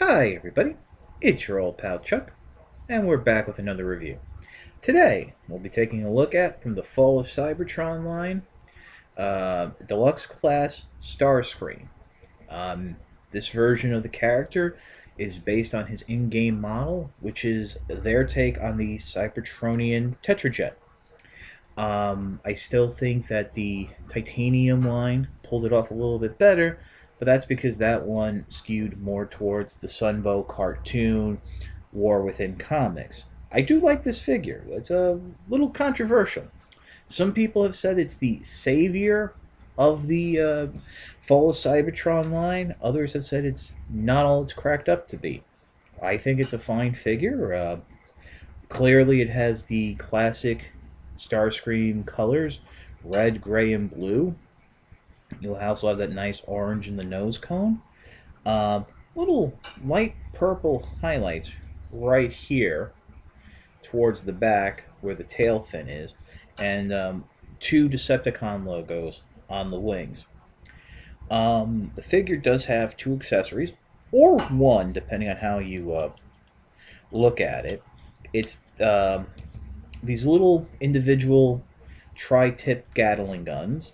Hi everybody, it's your old pal Chuck, and we're back with another review. Today, we'll be taking a look at, from the Fall of Cybertron line, Deluxe Class Starscream. Um, this version of the character is based on his in-game model, which is their take on the Cybertronian Tetrajet. I still think that the titanium line pulled it off a little bit better, but that's because that one skewed more towards the Sunbow cartoon War Within comics. I do like this figure. It's a little controversial. Some people have said it's the savior of the Fall of Cybertron line. Others have said it's not all it's cracked up to be. I think it's a fine figure. Clearly, it has the classic Starscream colors, red, gray, and blue. You'll also have that nice orange in the nose cone. Little light purple highlights right here towards the back where the tail fin is, and two Decepticon logos on the wings. The figure does have two accessories, or one, depending on how you look at it. It's these little individual tri-tip Gatling guns.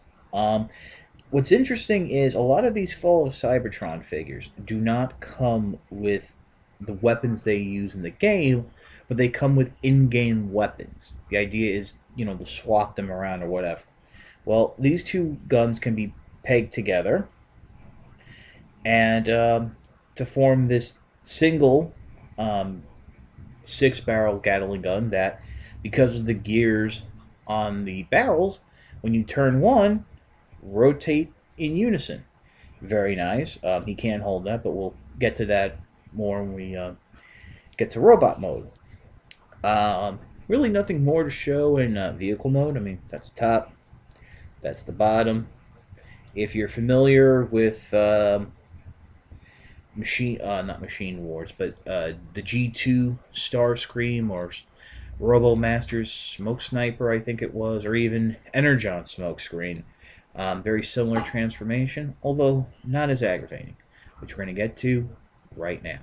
What's interesting is a lot of these Fall of Cybertron figures do not come with the weapons they use in the game, but they come with in-game weapons. The idea is, to swap them around or whatever. Well, these two guns can be pegged together and to form this single six-barrel Gatling gun that, because of the gears on the barrels, when you turn one, rotate in unison. Very nice. He can't hold that, but we'll get to that more when we get to robot mode. Really nothing more to show in vehicle mode. I mean, that's the top, that's the bottom. If you're familiar with not Machine Wars, but the G2 Starscream or RoboMaster's Smoke Sniper, I think it was, or even Energon Smokescreen. Very similar transformation, although not as aggravating, which we're going to get to right now.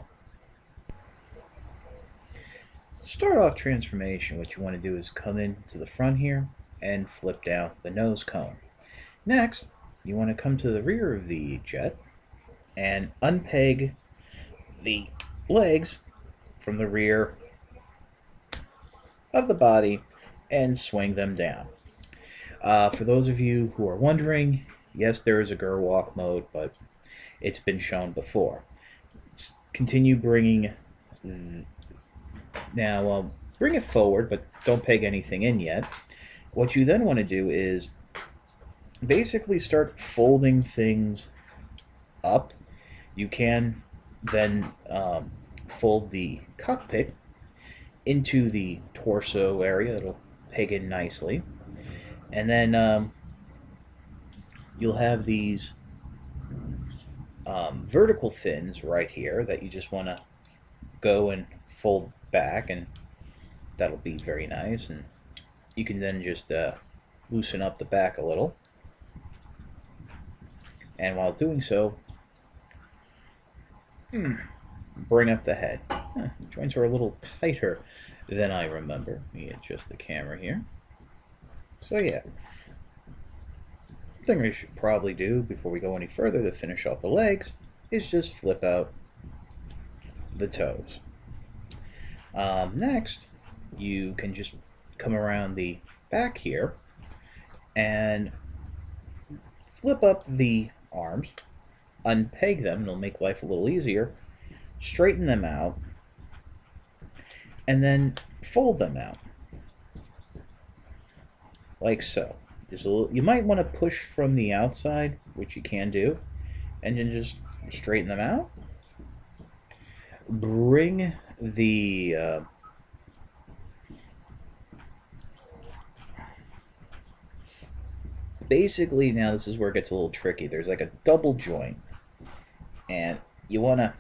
Start off transformation, what you want to do is come in to the front here and flip down the nose cone. Next, you want to come to the rear of the jet and unpeg the legs from the rear of the body and swing them down. For those of you who are wondering, yes, there is a Gerwalk mode, but it's been shown before. Continue bringing... Now, bring it forward, but don't peg anything in yet. What you then want to do is basically start folding things up. You can then fold the cockpit into the torso area. It'll peg in nicely. And then you'll have these vertical fins right here that you just want to go and fold back, and that'll be very nice. And you can then just loosen up the back a little. And while doing so, bring up the head. The joints are a little tighter than I remember. Let me adjust the camera here. So yeah, the thing we should probably do before we go any further to finish off the legs is just flip out the toes. Next, you can just come around the back here and flip up the arms, unpeg them, it'll make life a little easier, straighten them out, and then fold them out. Like so. Just a little, you might want to push from the outside, which you can do, and then just straighten them out. Bring the basically, now this is where it gets a little tricky. There's like a double joint, and you want to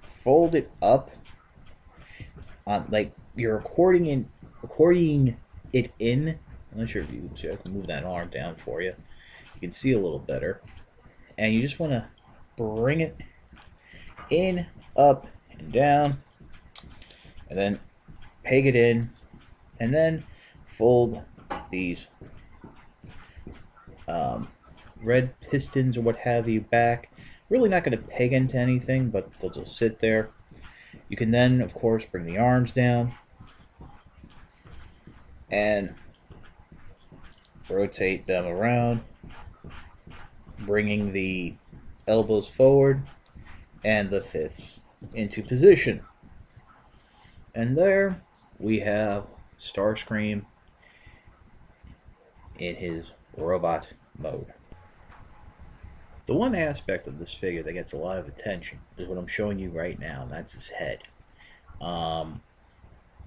fold it up on, like you're accordioning it in. I'm not sure if you can see. I can move that arm down for you. You can see a little better. and you just want to bring it in, up, and down, and then peg it in, and then fold these red pistons or what have you back. Really not going to peg into anything, but they'll just sit there. You can then, of course, bring the arms down and rotate them around, bringing the elbows forward and the fists into position. And there we have Starscream in his robot mode. The one aspect of this figure that gets a lot of attention is what I'm showing you right now, and that's his head.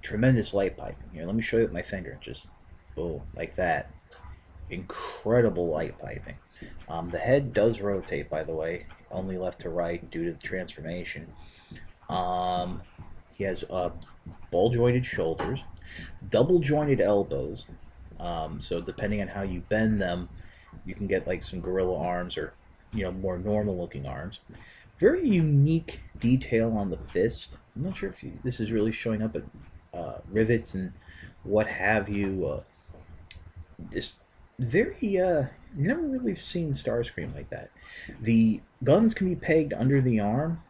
Tremendous light piping. Here, let me show you with my finger. Just boom, like that. Incredible light piping. The head does rotate, by the way, only left to right due to the transformation. He has ball-jointed shoulders, double-jointed elbows. So depending on how you bend them, you can get like some gorilla arms or more normal-looking arms. Very unique detail on the fist. I'm not sure if this is really showing up at rivets and what have you. Just very never really seen Starscream like that. The guns can be pegged under the arm.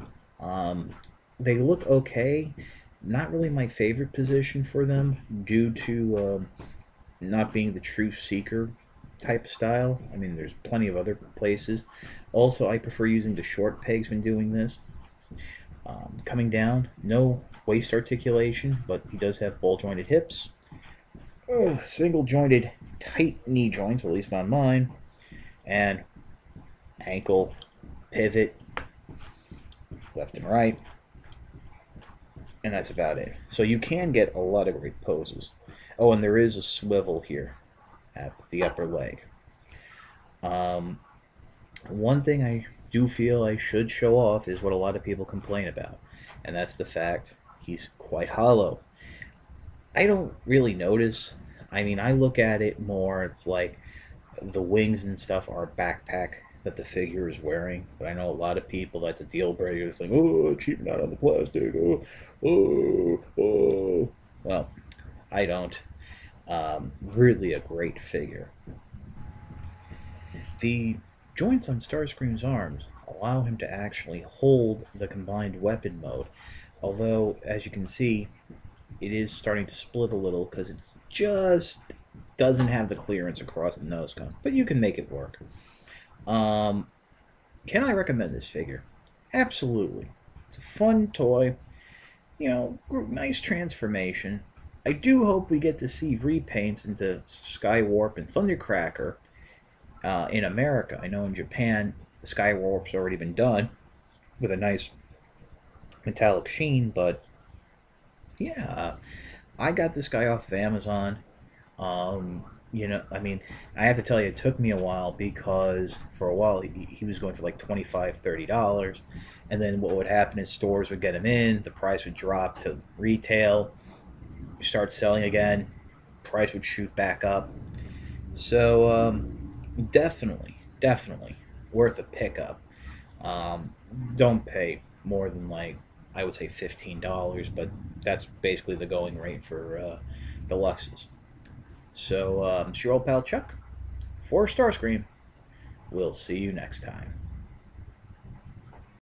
They look okay. Not really my favorite position for them due to not being the true seeker type of style. I mean, there's plenty of other places. Also, I prefer using the short pegs when doing this. Coming down, no waist articulation, but he does have ball jointed hips. Single jointed tight knee joints, or at least on mine, and ankle pivot left and right, and that's about it. So you can get a lot of great poses. Oh, and there is a swivel here at the upper leg. One thing I do feel I should show off is what a lot of people complain about, and that's the fact he's quite hollow. I don't really notice. I mean, I look at it more, it's like the wings and stuff are a backpack that the figure is wearing. But I know a lot of people, that's a deal breaker. It's like, oh, cheaping out on the plastic. Oh. Well, I don't. Really a great figure. The joints on Starscream's arms allow him to actually hold the combined weapon mode. Although, as you can see, it is starting to split a little because it just doesn't have the clearance across the nose cone. But you can make it work. Can I recommend this figure? Absolutely. It's a fun toy. Nice transformation. I do hope we get to see repaints into Skywarp and Thundercracker in America. I know in Japan, the Skywarp's already been done with a nice metallic sheen, but yeah, I got this guy off of Amazon. I mean, I have to tell you, it took me a while because for a while he was going for like $25, $30, and then what would happen is stores would get him in, the price would drop to retail, start selling again, price would shoot back up. So definitely worth a pickup. Don't pay more than I would say $15, but that's basically the going rate for deluxes. So it's your old pal Chuck for Starscream. We'll see you next time.